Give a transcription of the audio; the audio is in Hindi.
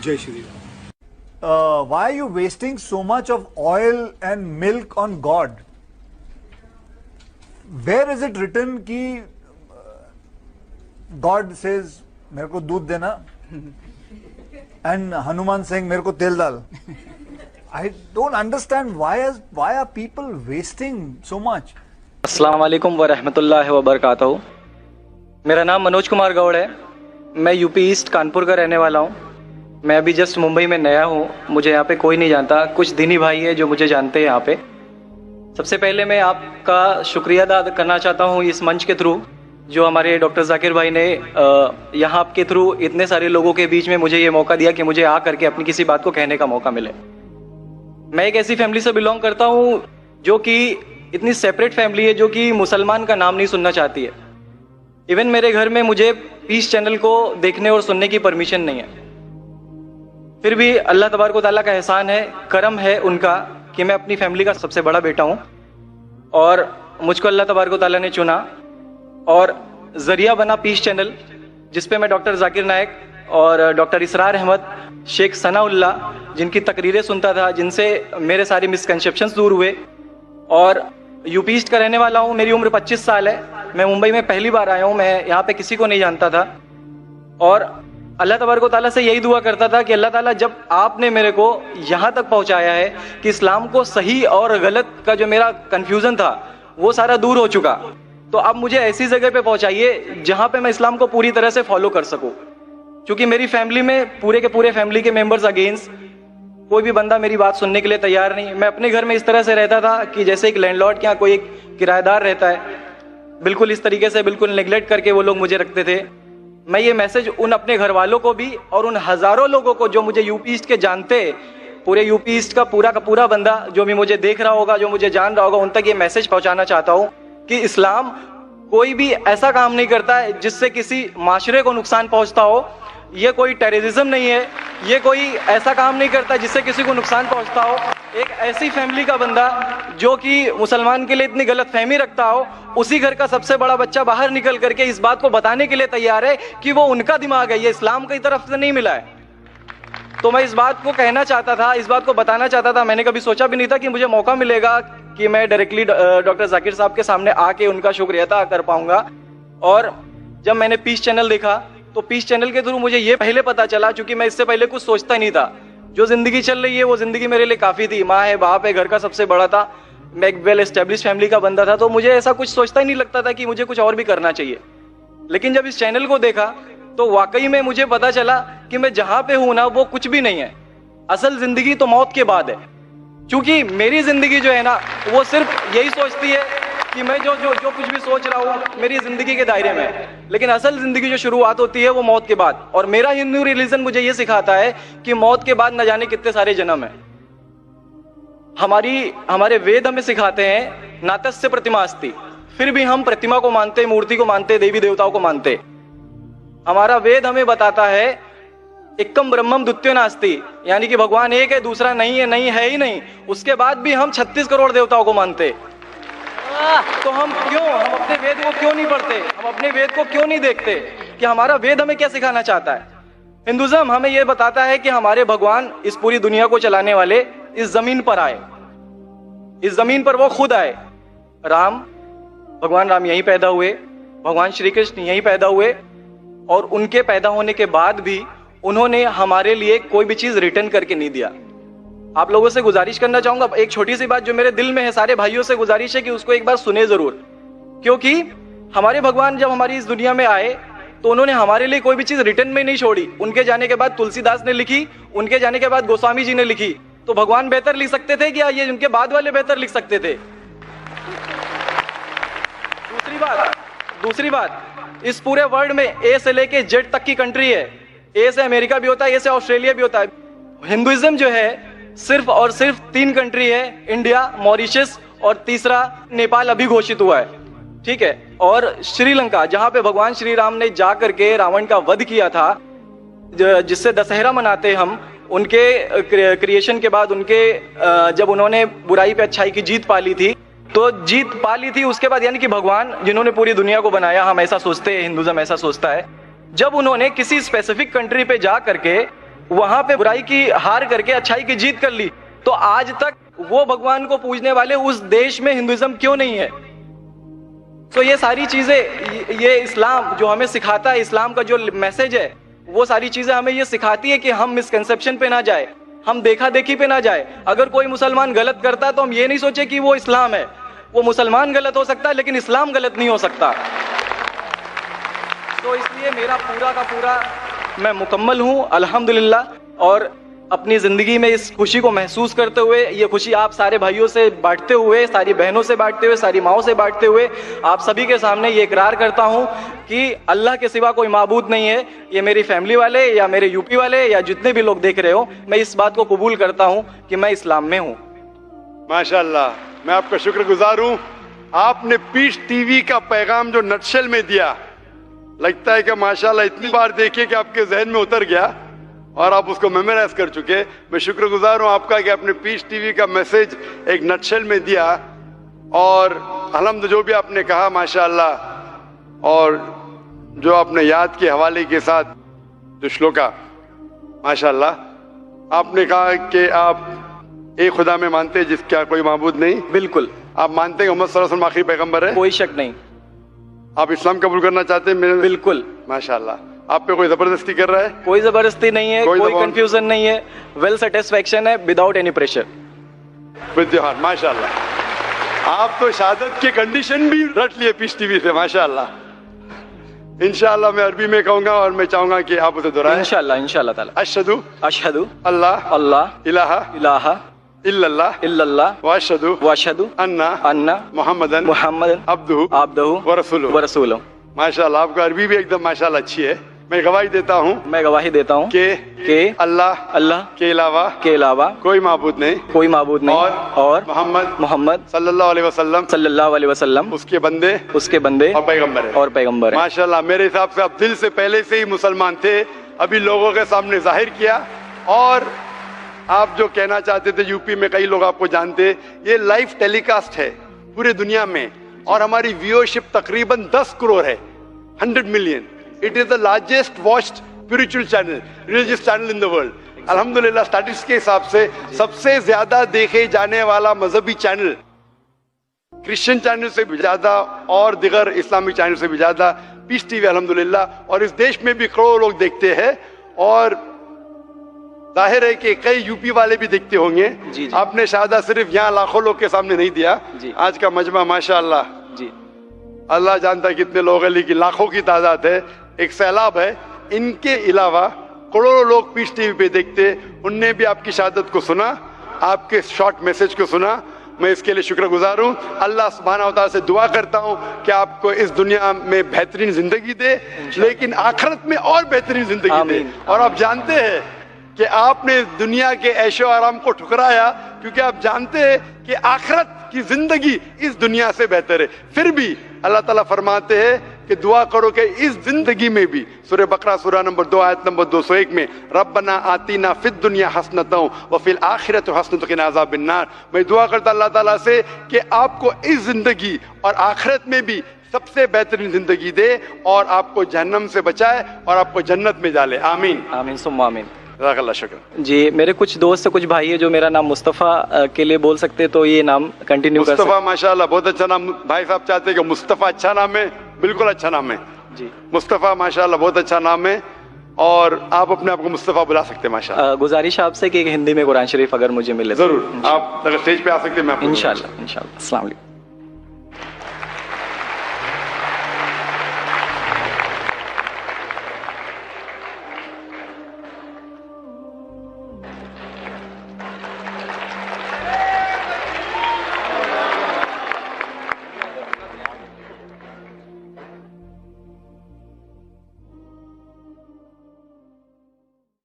जय Shri Ram. Why are you wasting so much of oil and milk on God? Where is it written कि God says मेरे को दूध देना and Hanuman saying मेरे को तेल डाल? I don't understand why are people wasting so much? अस्सलाम वालेकुम व रहमतुल्लाहि व बरकातहू। मेरा नाम मनोज कुमार गौड़ है। मैं यूपी ईस्ट कानपुर का रहने वाला हूँ। मैं अभी जस्ट मुंबई में नया हूँ, मुझे यहाँ पे कोई नहीं जानता। कुछ दिनी भाई है जो मुझे जानते हैं यहाँ पे। सबसे पहले मैं आपका शुक्रिया अदा करना चाहता हूँ इस मंच के थ्रू, जो हमारे डॉक्टर जाकिर भाई ने यहाँ आपके थ्रू इतने सारे लोगों के बीच में मुझे ये मौका दिया कि मुझे आ करके अपनी किसी बात को कहने का मौका मिले। मैं एक ऐसी फैमिली से बिलोंग करता हूँ जो कि इतनी सेपरेट फैमिली है, जो कि मुसलमान का नाम नहीं सुनना चाहती है। इवन मेरे घर में मुझे पीस चैनल को देखने और सुनने की परमिशन नहीं है। फिर भी अल्लाह तबारक व तआला का एहसान है, करम है उनका कि मैं अपनी फैमिली का सबसे बड़ा बेटा हूँ और मुझको अल्लाह तबारक व तआला ने चुना और जरिया बना पीस चैनल, जिसपे मैं डॉक्टर जाकिर नायक और डॉक्टर इसरार अहमद, शेख सनाउल्ला जिनकी तकरीरें सुनता था, जिनसे मेरे सारे मिसकंसेप्शंस दूर हुए। और यूपी ईस्ट का रहने वाला हूँ। मेरी उम्र 25 साल है। मैं मुंबई में पहली बार आया हूँ। मैं यहाँ पे किसी को नहीं जानता था और अल्लाह तबारक व तआला से यही दुआ करता था कि अल्लाह ताला, जब आपने मेरे को यहाँ तक पहुँचाया है कि इस्लाम को सही और गलत का जो मेरा कन्फ्यूज़न था वो सारा दूर हो चुका, तो अब मुझे ऐसी जगह पे पहुँचाइए जहाँ पे मैं इस्लाम को पूरी तरह से फॉलो कर सकूँ। क्योंकि मेरी फैमिली में पूरे के पूरे फैमिली के मेंबर्स अगेंस्ट, कोई भी बंदा मेरी बात सुनने के लिए तैयार नहीं। मैं अपने घर में इस तरह से रहता था कि जैसे एक लैंडलॉर्ड के यहाँ कोई एक किराएदार रहता है, बिल्कुल इस तरीके से बिल्कुल नेग्लेक्ट करके वो लोग मुझे रखते थे। मैं ये मैसेज उन अपने घर वालों को भी और उन हज़ारों लोगों को जो मुझे यूपी ईस्ट के जानते, पूरे यूपी ईस्ट का पूरा बंदा जो भी मुझे देख रहा होगा, जो मुझे जान रहा होगा, उन तक ये मैसेज पहुंचाना चाहता हूँ कि इस्लाम कोई भी ऐसा काम नहीं करता है जिससे किसी माशरे को नुकसान पहुंचता हो। ये कोई टेररिज्म नहीं है, ये कोई ऐसा काम नहीं करता जिससे किसी को नुकसान पहुंचता हो। एक ऐसी फैमिली का बंदा जो कि मुसलमान के लिए इतनी गलत फहमी रखता हो, उसी घर का सबसे बड़ा बच्चा बाहर निकल करके इस बात को बताने के लिए तैयार है कि वो उनका दिमाग है, ये इस्लाम की तरफ से नहीं मिला है। तो मैं इस बात को कहना चाहता था, इस बात को बताना चाहता था। मैंने कभी सोचा भी नहीं था कि मुझे मौका मिलेगा कि मैं डायरेक्टली डॉक्टर जाकिर साहब के सामने आके उनका शुक्रिया अदा कर पाऊंगा। और जब मैंने पीस चैनल देखा तो पीस चैनल के थ्रू मुझे ये पहले पता चला, क्योंकि मैं इससे पहले कुछ सोचता नहीं था। जो जिंदगी चल रही है वो जिंदगी मेरे लिए काफ़ी थी। माँ है, बाप है, घर का सबसे बड़ा था, मैं एक वेल एस्टेब्लिश फैमिली का बंदा था, तो मुझे ऐसा कुछ सोचता ही नहीं लगता था कि मुझे कुछ और भी करना चाहिए। लेकिन जब इस चैनल को देखा तो वाकई में मुझे पता चला कि मैं जहाँ पे हूँ ना वो कुछ भी नहीं है। असल जिंदगी तो मौत के बाद है। क्योंकि मेरी जिंदगी जो है ना वो सिर्फ यही सोचती है कि मैं जो कुछ भी सोच रहा हूँ मेरी जिंदगी के दायरे में है, लेकिन असल जिंदगी जो शुरुआत होती है वो मौत के बाद। और मेरा हिंदू रिलीजन मुझे ये सिखाता है कि मौत के बाद न जाने कितने सारे जन्म है। हमारे वेद हमें सिखाते हैं नातस्य प्रतिमा अस्ति, फिर भी हम प्रतिमा को मानते, मूर्ति को मानते, देवी देवताओं को मानते। हमारा वेद हमें बताता है एकम ब्रह्मम द्वितीयो नास्ति, यानी कि भगवान एक है, दूसरा नहीं है ही नहीं। उसके बाद भी हम 36 करोड़ देवताओं को मानते। तो हम अपने वेद को क्यों नहीं पढ़ते, हम अपने वेद को क्यों नहीं देखते कि हमारा वेद हमें क्या सिखाना चाहता है। हिंदुज़म हमें यह बताता है कि हमारे भगवान इस पूरी दुनिया को चलाने वाले इस जमीन पर आए, इस जमीन पर वो खुद आए। भगवान राम यहीं पैदा हुए, भगवान श्री कृष्ण यहीं पैदा हुए, और उनके पैदा होने के बाद भी उन्होंने हमारे लिए कोई भी चीज रिटर्न करके नहीं दिया। आप लोगों से गुजारिश करना चाहूंगा, एक छोटी सी बात जो मेरे दिल में है, सारे भाइयों से गुजारिश है कि उसको एक बार सुने जरूर। क्योंकि हमारे भगवान जब हमारी इस दुनिया में आए तो उन्होंने हमारे लिए कोई भी चीज रिटर्न में नहीं छोड़ी। उनके जाने के बाद तुलसीदास ने लिखी, उनके जाने के बाद गोस्वामी जी ने लिखी। तो भगवान बेहतर लिख सकते थे क्या ये उनके बाद वाले बेहतर लिख सकते थे? दूसरी बात, इस पूरे वर्ल्ड में ए से लेके जेड तक की कंट्री है। ए से अमेरिका भी होता है, ए से ऑस्ट्रेलिया भी होता है। हिंदुइज्म जो है सिर्फ और सिर्फ 3 कंट्री है, इंडिया, मॉरिशस और तीसरा नेपाल अभी घोषित हुआ है, ठीक है। और श्रीलंका, जहां पे भगवान श्री राम ने जा करके रावण का वध किया था, जिससे दशहरा मनाते हम, उनके क्रिएशन के बाद जब उन्होंने बुराई पे अच्छाई की जीत पा ली थी, तो जीत पा ली थी उसके बाद, यानी कि भगवान जिन्होंने पूरी दुनिया को बनाया, हम ऐसा सोचते हैं, हिंदुज़म ऐसा सोचता है, जब उन्होंने किसी स्पेसिफिक कंट्री पे जा करके वहां पे बुराई की हार करके अच्छाई की जीत कर ली, तो आज तक वो भगवान को पूजने वाले उस देश में हिंदुइज्म क्यों नहीं है? तो ये सारी चीजें, ये इस्लाम जो हमें सिखाता है, इस्लाम का जो मैसेज है, वो सारी चीजें हमें ये सिखाती है कि हम मिसकंसेप्शन पे ना जाए, हम देखा देखी पे ना जाए। अगर कोई मुसलमान गलत करता है तो हम ये नहीं सोचे कि वो इस्लाम है। वो मुसलमान गलत हो सकता है लेकिन इस्लाम गलत नहीं हो सकता। तो इसलिए मेरा पूरा का पूरा मैं मुकम्मल हूँ अल्हम्दुलिल्लाह, और अपनी ज़िंदगी में इस खुशी को महसूस करते हुए, ये खुशी आप सारे भाइयों से बांटते हुए, सारी बहनों से बांटते हुए, सारी माओं से बांटते हुए, आप सभी के सामने ये इकरार करता हूँ कि अल्लाह के सिवा कोई माबूद नहीं है। ये मेरी फैमिली वाले या मेरे यूपी वाले या जितने भी लोग देख रहे हो, मैं इस बात को कबूल करता हूँ कि मैं इस्लाम में हूँ। माशाल्लाह, मैं आपका शुक्रगुजार हूँ। आपने पीस टीवी का पैगाम जो नटशेल में दिया, लगता है कि माशाल्लाह इतनी बार देखिए कि आपके जहन में उतर गया और आप उसको मेमोराइज कर चुके। मैं शुक्रगुजार हूँ आपका कि आपने पीस टीवी का मैसेज एक नटशेल में दिया, और अल्हम्दुलिल्लाह जो भी आपने कहा माशाल्लाह, और जो आपने याद के हवाले के साथ जो श्लोका, माशाल्लाह आपने कहा कि आप एक खुदा में मानते हैं जिसका कोई माबूद नहीं। बिल्कुल। आप मानते हैं मोहम्मद सल्लल्लाहु अलैहि वसल्लम आखिरी पैगंबर है? कोई शक नहीं। आप इस्लाम कबूल करना चाहते हैं? मेरे बिल्कुल। माशाल्लाह। आप पे कोई जबरदस्ती कर रहा है? कोई जबरदस्ती नहीं है, कोई कंफ्यूजन नहीं है, वेल सेटिस्फेक्शन है, विदाउट एनी प्रेशर। विद्यान, माशाल्लाह। आप तो शहादत के कंडीशन भी रट लिए पीस टीवी से, माशाल्लाह। इंशाल्लाह मैं अरबी में कहूंगा और मैं चाहूंगा कि आप उसे दोहराएं। इंशाल्लाह, इंशाल्लाह ताला। अशहदु अशहदु अल्लाह अल्लाह इलाहा इलाहा इल्लल्लाह इल्लल्लाह व अशहदु व अशहदु अन्ना मुहम्मदन अब्दुहु व रसूलुहु। माशाल्लाह, आपका अरबी भी एकदम माशाल्लाह अच्छी है। मैं गवाही देता हूँ कि अल्लाह के अलावा कोई माबूद नहीं, और मोहम्मद सल्लल्लाहु अलैहि वसल्लम उसके बंदे और पैगंबर है। माशाल्लाह, मेरे हिसाब से आप दिल से पहले से ही मुसलमान थे, अभी लोगों के सामने जाहिर किया। और आप जो कहना चाहते थे, यूपी में कई लोग आपको जानते, ये लाइव टेलीकास्ट है पूरे दुनिया में, और हमारी व्यूअरशिप तकरीबन 10 करोड़ है, 100 million. It is the largest watched spiritual channel, religious channel in the world. अल्हम्दुलिल्लाह, स्टैटिस्टिक्स के हिसाब से सबसे ज्यादा देखे जाने वाला मजहबी चैनल, क्रिश्चियन चैनल से भी ज्यादा और दिगर इस्लामिक चैनल से भी ज्यादा पीस टीवी अल्हम्दुलिल्लाह। और इस देश में भी करोड़ों लोग देखते हैं, और जाहिर है कि कई यूपी वाले भी देखते होंगे। जी। आपने शहादा सिर्फ यहाँ लाखों लोग के सामने नहीं दिया, आज का मजमा माशाअल्लाह जी, अल्लाह जानता है कितने लोग हैं, लेकिन लाखों की तादाद है, एक सैलाब है। इनके अलावा करोड़ों लोग पीस टीवी पे देखते, उनने भी आपकी शहादत को सुना, आपके शॉर्ट मैसेज को सुना। मैं इसके लिए शुक्रगुजार हूँ। अल्लाह सुब्हानहू व तआला से दुआ करता हूँ कि आपको इस दुनिया में बेहतरीन जिंदगी दे, लेकिन आखिरत में और बेहतरीन जिंदगी दे। और आप जानते हैं कि आपने दुनिया के ऐशो आराम को ठुकराया, क्योंकि आप जानते हैं कि आखिरत की जिंदगी इस दुनिया से बेहतर है। फिर भी अल्लाह ताला फरमाते हैं कि दुआ करो कि इस जिंदगी में भी, सूरह बकरा सूरह नंबर 2 आयत नंबर 201 में, रब्बना आतीना फिद दुनिया हसनतों व फिल आखिरत हसनतों क़िना अज़ाबिन्नार। मैं दुआ करता अल्लाह ताला से कि आपको इस जिंदगी और आखिरत में भी सबसे बेहतरीन जिंदगी दे, और आपको जहन्नम से बचाए और आपको जन्नत में डाले। आमीन आमीन सुम्मा आमीन। शुक्र जी। मेरे कुछ दोस्त, कुछ भाई है जो मेरा नाम मुस्तफ़ा के लिए बोल सकते, तो ये नाम कंटिन्यू कर सकते। मुस्तफ़ा माशाल्लाह बहुत अच्छा नाम। भाई साहब चाहते हैं कि मुस्तफ़ा अच्छा नाम है, बिल्कुल अच्छा नाम है जी। मुस्तफ़ा माशाल्लाह बहुत अच्छा नाम है, और आप अपने आप को मुस्तफ़ा बुला सकते हैं माशाल्लाह। गुजारिश आपसे कि हिंदी में कुरान शरीफ अगर मुझे मिले जरूर, आप अगर स्टेज पे आ सकते हैं, मैं इंशाल्लाह। अस्सलाम वालेकुम।